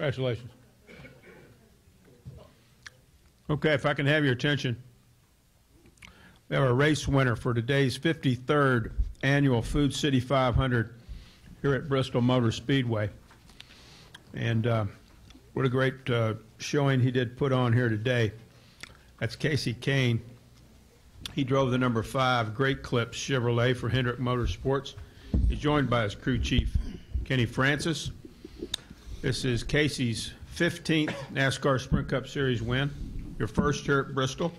Congratulations. Okay, if I can have your attention. We have a race winner for today's 53rd annual Food City 500 here at Bristol Motor Speedway. And what a great showing he did put on here today. That's Kasey Kahn. He drove the number 5 Great Clips Chevrolet for Hendrick Motorsports. He's joined by his crew chief, Kenny Francis. This is Kasey's 15th NASCAR Sprint Cup Series win, your first here at Bristol.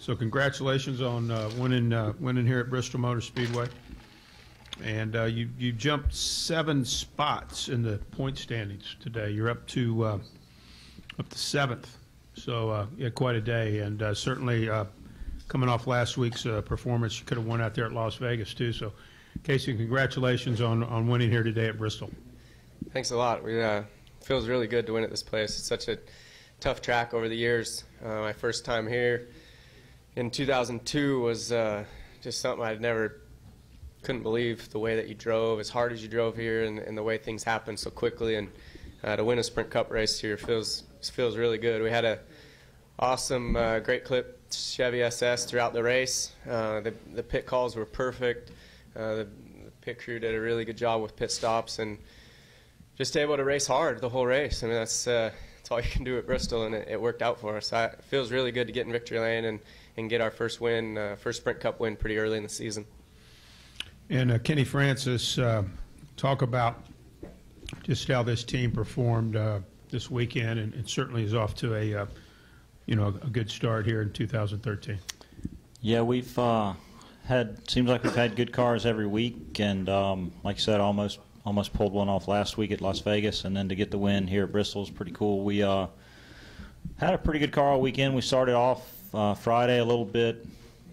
So congratulations on winning here at Bristol Motor Speedway. And you jumped 7 spots in the point standings today. You're up to 7th. So you had quite a day, and certainly coming off last week's performance, you could have won out there at Las Vegas too. So, Kasey, congratulations on winning here today at Bristol. Thanks a lot. It feels really good to win at this place. It's such a tough track over the years. My first time here in 2002 was just something couldn't believe the way that you drove, as hard as you drove here, and the way things happened so quickly. And to win a Sprint Cup race here feels really good. We had a awesome Great Clip Chevy SS throughout the race. The pit calls were perfect. The pit crew did a really good job with pit stops, and just able to race hard the whole race. I mean, that's all you can do at Bristol, and it worked out for us. It feels really good to get in victory lane and get our first win, first Sprint Cup win pretty early in the season. And Kenny Francis, talk about just how this team performed this weekend, and certainly is off to a good start here in 2013. Yeah, we've seems like we've had good cars every week, and like I said, almost pulled one off last week at Las Vegas, and then to get the win here at Bristol is pretty cool. We had a pretty good car all weekend. We started off Friday a little bit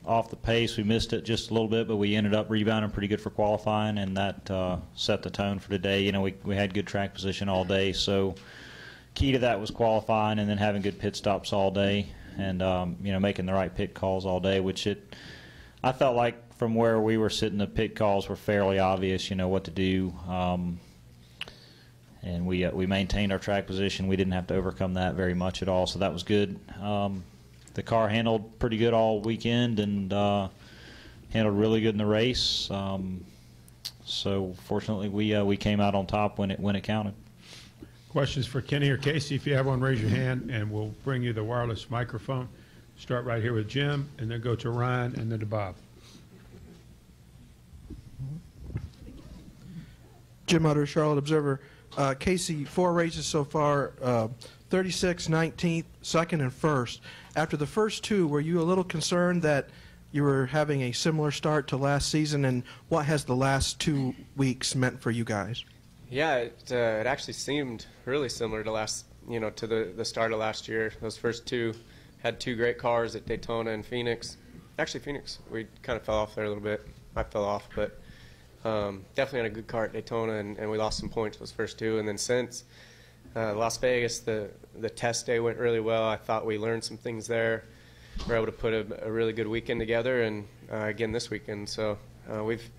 off the pace. We missed it just a little bit, but we ended up rebounding pretty good for qualifying, and that set the tone for today. You know, we had good track position all day, so key to that was qualifying and then having good pit stops all day, and making the right pit calls all day, which I felt like from where we were sitting, the pit calls were fairly obvious, what to do. And we maintained our track position. We didn't have to overcome that very much at all, so that was good. The car handled pretty good all weekend, and handled really good in the race. So fortunately, we came out on top when it counted. Questions for Kenny or Kasey? If you have one, raise your hand, and we'll bring you the wireless microphone. Start right here with Jim, and then go to Ryan, and then to Bob. Jim Utter, Charlotte Observer. Kasey, 4 races so far, 36th, 19th, 2nd, and 1st. After the first 2, were you a little concerned that you were having a similar start to last season, and what has the last 2 weeks meant for you guys? Yeah, it actually seemed really similar to to the start of last year. Those first 2 had 2 great cars at Daytona and Phoenix. Actually, Phoenix, we kind of fell off there a little bit. I fell off, but definitely had a good car at Daytona, and we lost some points those first 2. And then since Las Vegas, the test day went really well. I thought we learned some things there. We were able to put a really good weekend together, and again this weekend. So we've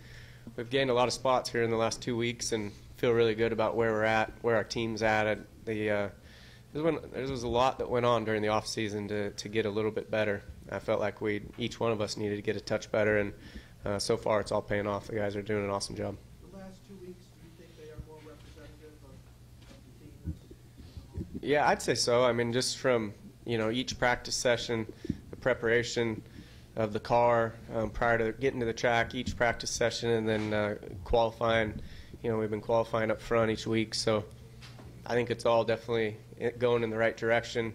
gained a lot of spots here in the last 2 weeks, and feel really good about where we're at, where our team's at. There was a lot that went on during the off season to get a little bit better. I felt like each one of us needed to get a touch better, and so far it's all paying off. The guys are doing an awesome job. The last 2 weeks, do you think they are more representative of the team? Yeah, I'd say so. I mean, just from each practice session, the preparation of the car prior to getting to the track, each practice session, and then qualifying. We've been qualifying up front each week, so I think it's all definitely going in the right direction.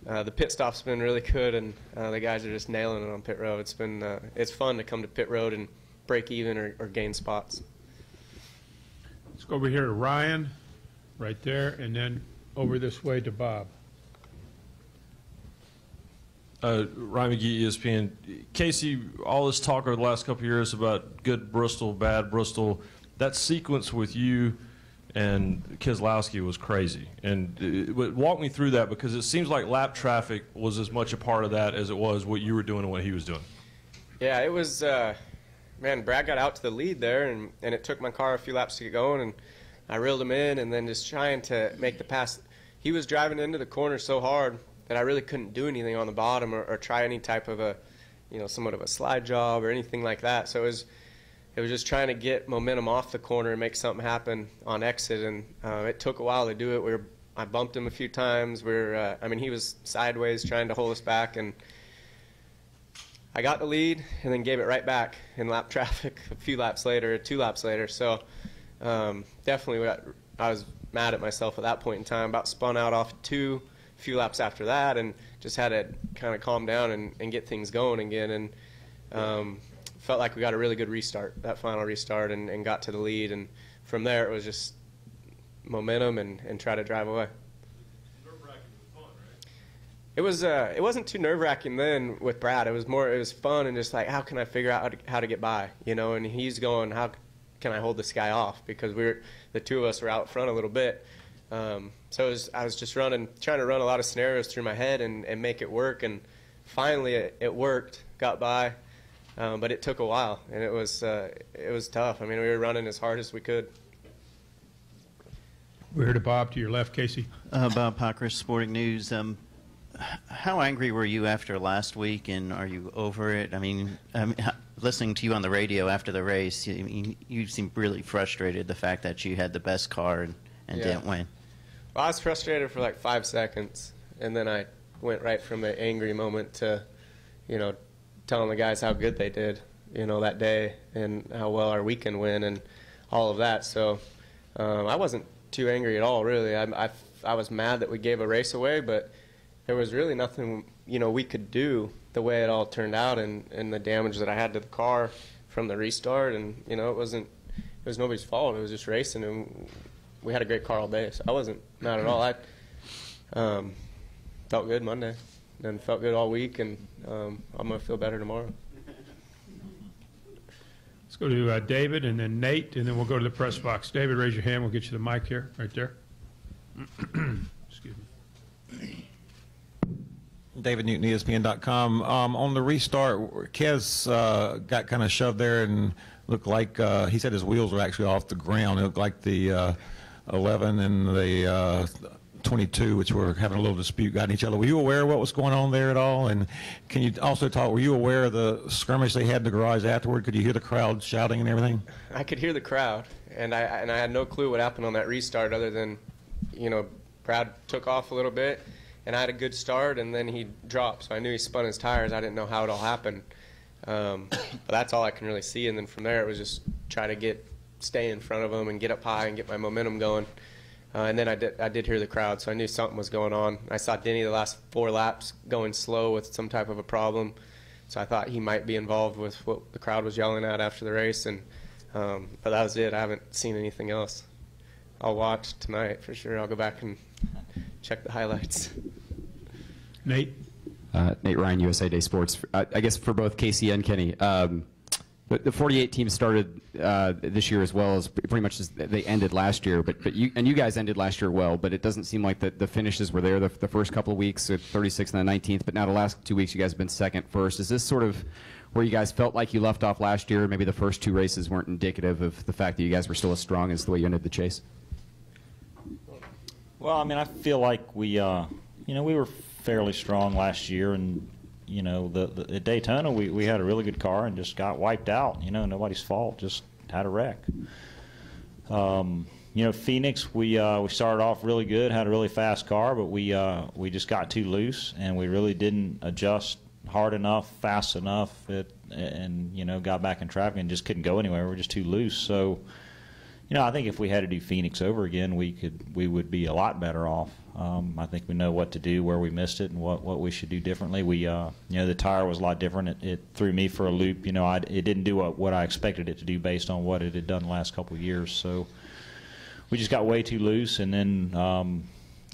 The pit stop's been really good, and the guys are just nailing it on pit road. It's fun to come to pit road and break even or gain spots. Let's go over here to Ryan, right there, and then over this way to Bob. Ryan McGee, ESPN. Kasey, all this talk over the last couple of years about good Bristol, bad Bristol, that sequence with you and Keselowski was crazy. And walk me through that, because it seems like lap traffic was as much a part of that as it was what you were doing and what he was doing. Yeah, it was, man, Brad got out to the lead there, and it took my car a few laps to get going, and I reeled him in, and then just trying to make the pass. he was driving into the corner so hard that I really couldn't do anything on the bottom or try any type of a, somewhat of a slide job or anything like that. So it was just trying to get momentum off the corner and make something happen on exit, and it took a while to do it. I bumped him a few times. He was sideways trying to hold us back, and I got the lead and then gave it right back in lap traffic a few laps later, 2 laps later. So definitely I was mad at myself at that point in time. About spun out off 2 a few laps after that, and just had to kind of calm down and get things going again. And felt like we got a really good restart, that final restart, and got to the lead. And from there it was just momentum and try to drive away. It wasn't too nerve-wracking then with Brad. It was fun and just like, how can I figure out how to get by, and he's going, how can I hold this guy off, because the 2 of us were out front a little bit. So I was just trying to run a lot of scenarios through my head and make it work, and finally it worked, got by, but it took a while, and it was tough. I mean, we were running as hard as we could. We're here to Bob, to your left, Kasey. Bob Pockris, Sporting News. How angry were you after last week, and are you over it? I mean, listening to you on the radio after the race, you seemed really frustrated, the fact that you had the best car and didn't win. Well, I was frustrated for like 5 seconds, and then I went right from the angry moment to, telling the guys how good they did, that day, and how well our weekend went and all of that. So I wasn't too angry at all, really. I was mad that we gave a race away, but there was really nothing, we could do the way it all turned out, and the damage that I had to the car from the restart, and it was nobody's fault. It was just racing, and we had a great car all day, so I wasn't mad at all. I felt good Monday, and felt good all week, and I'm gonna feel better tomorrow. Let's go to David, and then Nate, and then we'll go to the press box. David, raise your hand. We'll get you the mic here, right there. Excuse me. David Newton, ESPN.com. On the restart, Kez got kind of shoved there and looked like, he said his wheels were actually off the ground. It looked like the 11 and the 22, which were having a little dispute, got in each other. Were you aware of what was going on there at all? And can you also talk, were you aware of the skirmish they had in the garage afterward? Could you hear the crowd shouting and everything? I could hear the crowd, and I had no clue what happened on that restart other than, Brad took off a little bit, and I had a good start, and then he dropped. So I knew he spun his tires. I didn't know how it all happened. But that's all I can really see. And then from there, it was just try to stay in front of him and get up high and get my momentum going. And then I did hear the crowd, so I knew something was going on. I saw Denny the last 4 laps going slow with some type of a problem. So I thought he might be involved with what the crowd was yelling at after the race. But that was it. I haven't seen anything else. I'll watch tonight for sure. I'll go back and check the highlights. Nate? Nate Ryan, USA Today Sports. I guess for both Kasey and Kenny, the 48 teams started this year as well as pretty much as they ended last year. But you guys ended last year well, but it doesn't seem like the finishes were there the first couple of weeks at 36th and the 19th. But now the last 2 weeks you guys have been second, first. Is this sort of where you guys felt like you left off last year? Maybe the first 2 races weren't indicative of the fact that you guys were still as strong as the way you ended the chase? Well, I mean, I feel like we were fairly strong last year, and at Daytona we had a really good car and just got wiped out. Nobody's fault, just had a wreck. Phoenix, we started off really good, had a really fast car, but we just got too loose, and we really didn't adjust hard enough, fast enough, and got back in traffic and just couldn't go anywhere. We were just too loose. So. I think if we had to do Phoenix over again, we would be a lot better off. I think we know what to do, where we missed it, and what we should do differently. The tire was a lot different. It threw me for a loop. It didn't do what I expected it to do based on what it had done the last couple of years. So we just got way too loose, and then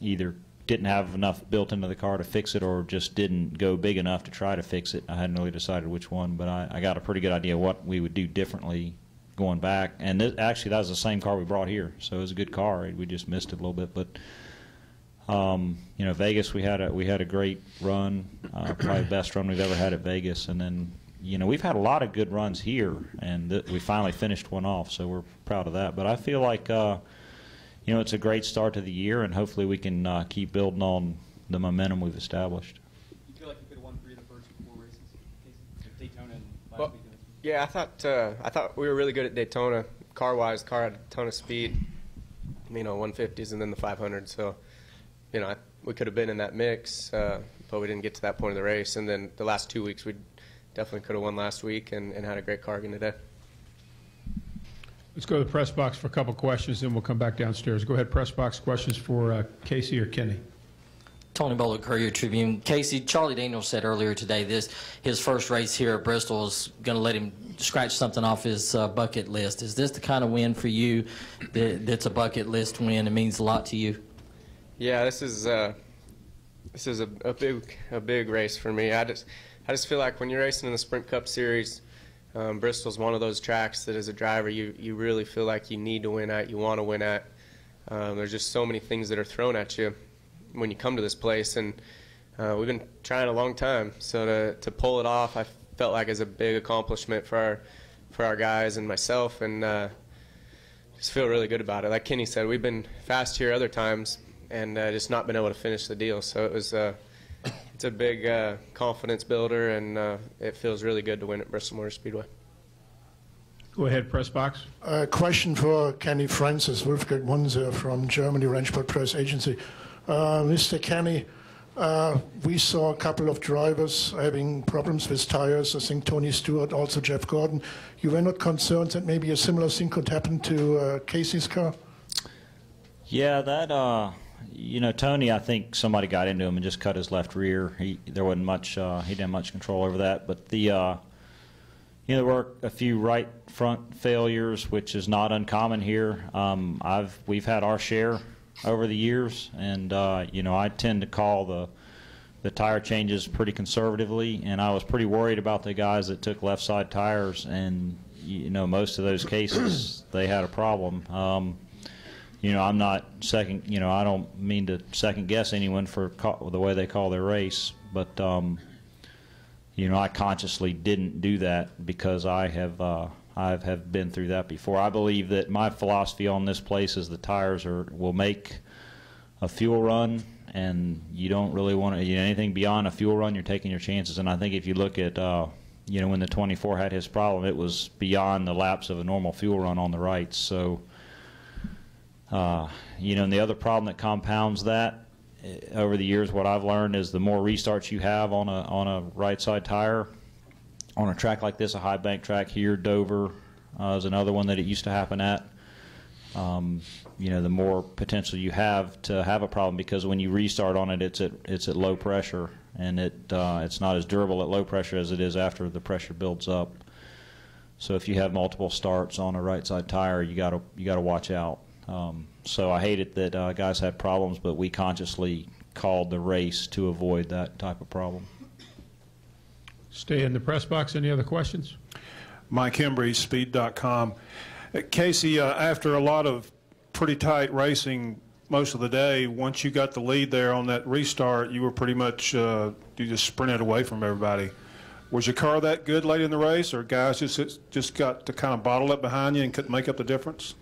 either didn't have enough built into the car to fix it, or just didn't go big enough to try to fix it. I hadn't really decided which one, but I got a pretty good idea what we would do differently going back. And actually that was the same car we brought here, so it was a good car. We just missed it a little bit. But Vegas, we had a great run, probably the best run we've ever had at Vegas. And then we've had a lot of good runs here, and we finally finished one off, so we're proud of that. But I feel like it's a great start to the year, and hopefully we can keep building on the momentum we've established. You feel like you could have won 3 of the first 4 races, Kasey? Daytona and last Well, weekend? yeah, I thought we were really good at Daytona. Car-wise, car had a ton of speed, 150s and then the 500. So, we could have been in that mix, but we didn't get to that point of the race. And then the last 2 weeks, we definitely could have won last week and had a great car again today. Let's go to the press box for a couple questions, then we'll come back downstairs. Go ahead, press box questions for Kasey or Kenny. Tony Bowler, Courier Tribune. Kasey, Charlie Daniels said earlier today his first race here at Bristol is going to let him scratch something off his bucket list. Is this the kind of win for you that's a bucket list win? It means a lot to you. Yeah, this is a big race for me. I just feel like when you're racing in the Sprint Cup Series, Bristol's one of those tracks that as a driver you really feel like you need to win at, you want to win at. There's just so many things that are thrown at you when you come to this place, and we've been trying a long time. So to pull it off, I felt like is a big accomplishment for our guys and myself, and just feel really good about it. Like Kenny said, we've been fast here other times and just not been able to finish the deal. So it's a big confidence builder, and it feels really good to win at Bristol Motor Speedway. Go ahead, press box. Question for Kenny Francis, Wolfgang Munzer from Germany, Rennsport Press Agency. Mr. Kenny, we saw a couple of drivers having problems with tires. I think Tony Stewart, also Jeff Gordon. You were not concerned that maybe a similar thing could happen to Kasey's car? Yeah, that Tony, I think somebody got into him and just cut his left rear. There wasn't much. He didn't have much control over that. But there were a few right front failures, which is not uncommon here. We've had our share over the years, and I tend to call the tire changes pretty conservatively, and I was pretty worried about the guys that took left side tires, and most of those cases they had a problem. I'm not I don't mean to second guess anyone for the way they call their race, but I consciously didn't do that because I have been through that before. I believe that my philosophy on this place is the tires will make a fuel run, and you don't really want to anything beyond a fuel run. You're taking your chances, and I think if you look at when the 24 had his problem, it was beyond the laps of a normal fuel run on the rights. So. And the other problem that compounds that over the years, what I've learned is the more restarts you have on a right side tire, on a track like this, a high bank track here, Dover is another one that it used to happen at. The more potential you have to have a problem, because when you restart on it, it's at low pressure, and it's not as durable at low pressure as it is after the pressure builds up. So if you have multiple starts on a right side tire, you gotta watch out. So I hate it that guys had problems, but we consciously called the race to avoid that type of problem. Stay in the press box. Any other questions? Mike Hembry, Speed.com. Kasey, after a lot of pretty tight racing most of the day, once you got the lead there on that restart, you were pretty much, you just sprinted away from everybody. Was your car that good late in the race, or guys just got to kind of bottle up behind you and couldn't make up the difference?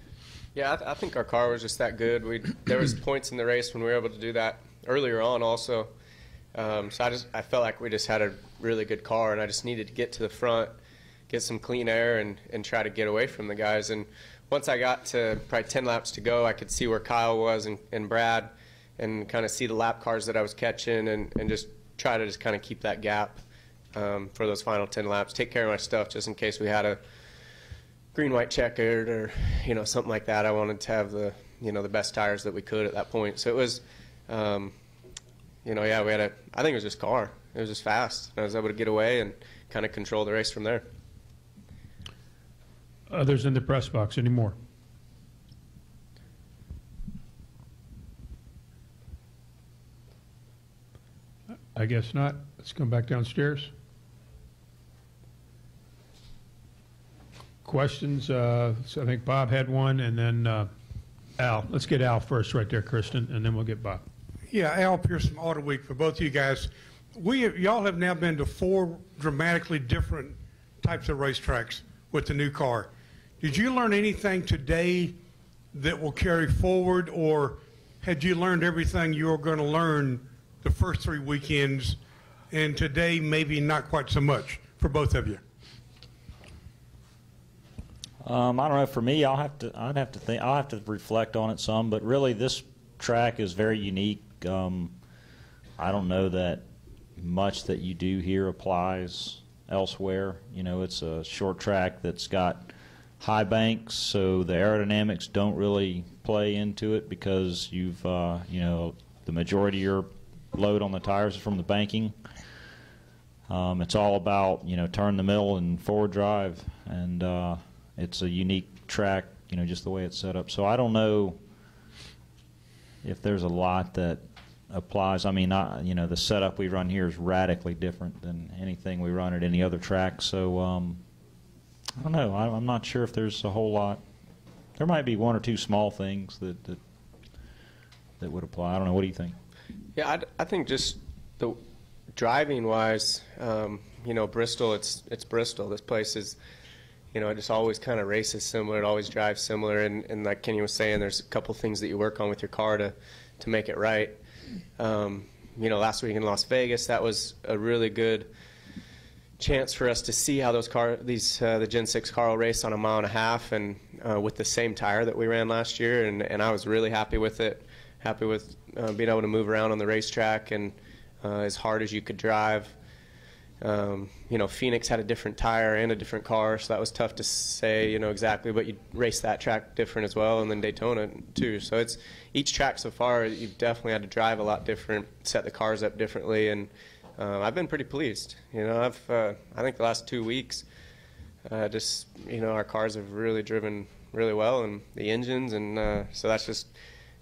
Yeah, I think our car was just that good. There was points in the race when we were able to do that earlier on also. So I felt like we just had a really good car, and I just needed to get to the front, get some clean air, and try to get away from the guys. And once I got to probably 10 laps to go, I could see where Kyle was and Brad, and kind of see the lap cars that I was catching, and just try to just kind of keep that gap for those final 10 laps. Take care of my stuff just in case we had a green-white checkered or something like that. I wanted to have the the best tires that we could at that point. So it was, yeah, we had I think it was just car. It was just fast. I was able to get away and kind of control the race from there. Others in the press box, any more? I guess not. Let's come back downstairs. Questions? So I think Bob had one, and then Al. Let's get Al first right there, Kristen, and then we'll get Bob. Yeah, Al Pierce from Auto Week for both of you guys. Y'all have now been to 4 dramatically different types of racetracks with the new car. Did you learn anything today that will carry forward, or had you learned everything you were going to learn the first 3 weekends, and today maybe not quite so much for both of you? I don't know. For me, I'd have to reflect on it some. But really, this track is very unique. I don't know that much that you do here applies elsewhere. You know, it's a short track that's got high banks, so the aerodynamics don't really play into it because you've, you know, the majority of your load on the tires is from the banking. It's all about, you know, turn the middle and forward drive, and it's a unique track, you know, just the way it's set up. So I don't know if there's a lot that applies. I mean, you know, the setup we run here is radically different than anything we run at any other track. So I don't know. I'm not sure if there's a whole lot. There might be one or two small things that would apply. I don't know. What do you think? Yeah, I think just the driving-wise, you know, Bristol. It's Bristol. This place is, you know, it just always kind of races similar. It always drives similar. And like Kenny was saying, there's a couple things that you work on with your car to make it right. You know, last week in Las Vegas, that was a really good chance for us to see how the Gen 6 car will race on a 1.5 miles and with the same tire that we ran last year. And I was really happy with it. Happy with being able to move around on the racetrack and as hard as you could drive. You know, Phoenix had a different tire and a different car, so that was tough to say, you know, exactly, but you race that track different as well, and then Daytona too. So it's each track so far, you've definitely had to drive a lot different, set the cars up differently, and I've been pretty pleased. You know, I think the last 2 weeks, just, you know, our cars have really driven really well, and the engines, and so that's just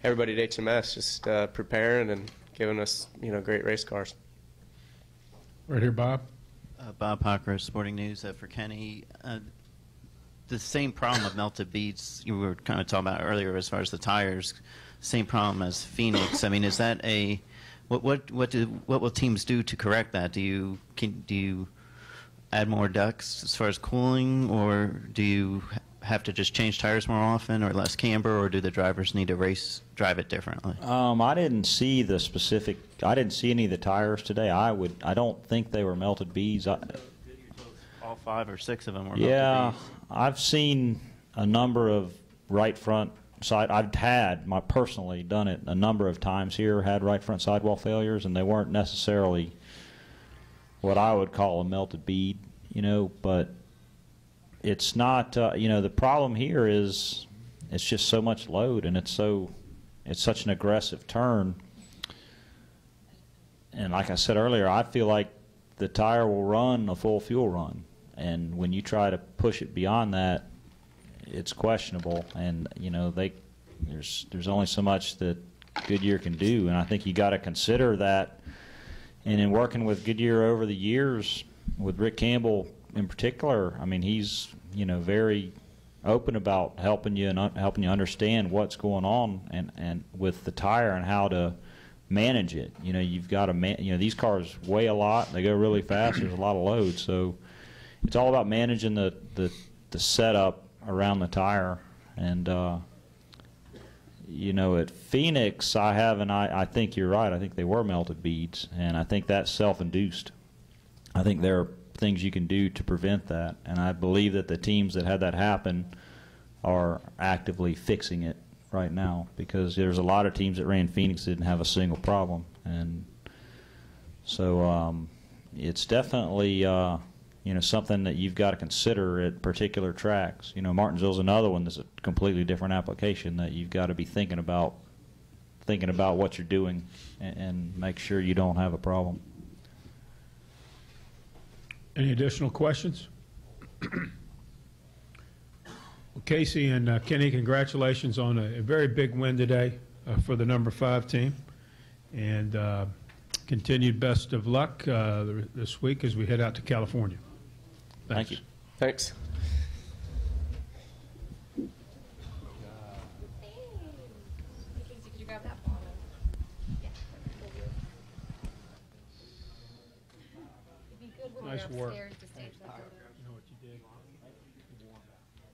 everybody at HMS just preparing and giving us, you know, great race cars. Right here, Bob. Bob Hocker, Sporting News for Kenny. The same problem of melted beads you were kind of talking about earlier as far as the tires, same problem as Phoenix. I mean, is that what will teams do to correct that? Do you add more ducts as far as cooling, or do you have to just change tires more often, or less camber, or do the drivers need to drive it differently? I didn't see the specific. I didn't see any of the tires today. I don't think they were melted beads. All 5 or 6 of them were Yeah, melted beads. I've seen a number of right front side. I've personally done it a number of times here. Had right front sidewall failures, and they weren't necessarily what I would call a melted bead, you know, but. It's not, you know, the problem here is it's just so much load, and it's such an aggressive turn. And like I said earlier, I feel like the tire will run a full fuel run, and when you try to push it beyond that, it's questionable. And you know, there's only so much that Goodyear can do, and I think you got to consider that. And in working with Goodyear over the years, with Rick Campbell in particular, I mean, he's, you know, very open about helping you and helping you understand what's going on and with the tire and how to manage it. You know, you've got to you know, these cars weigh a lot, they go really fast, there's a lot of load, so it's all about managing the setup around the tire. And you know, at Phoenix, I think you're right. I think they were melted beads, and I think that's self-induced. I think there are things you can do to prevent that, and I believe that the teams that had that happen are actively fixing it right now, because there's a lot of teams that ran Phoenix that didn't have a single problem. And so it's definitely you know, something that you've got to consider at particular tracks. You know, Martinsville's another one that's a completely different application that you've got to be thinking about what you're doing and make sure you don't have a problem. Any additional questions? Well, Kasey and Kenny, congratulations on a very big win today for the number 5 team, and continued best of luck this week as we head out to California. Thanks. Thank you. Thanks. Nice work. Upstairs to stage that.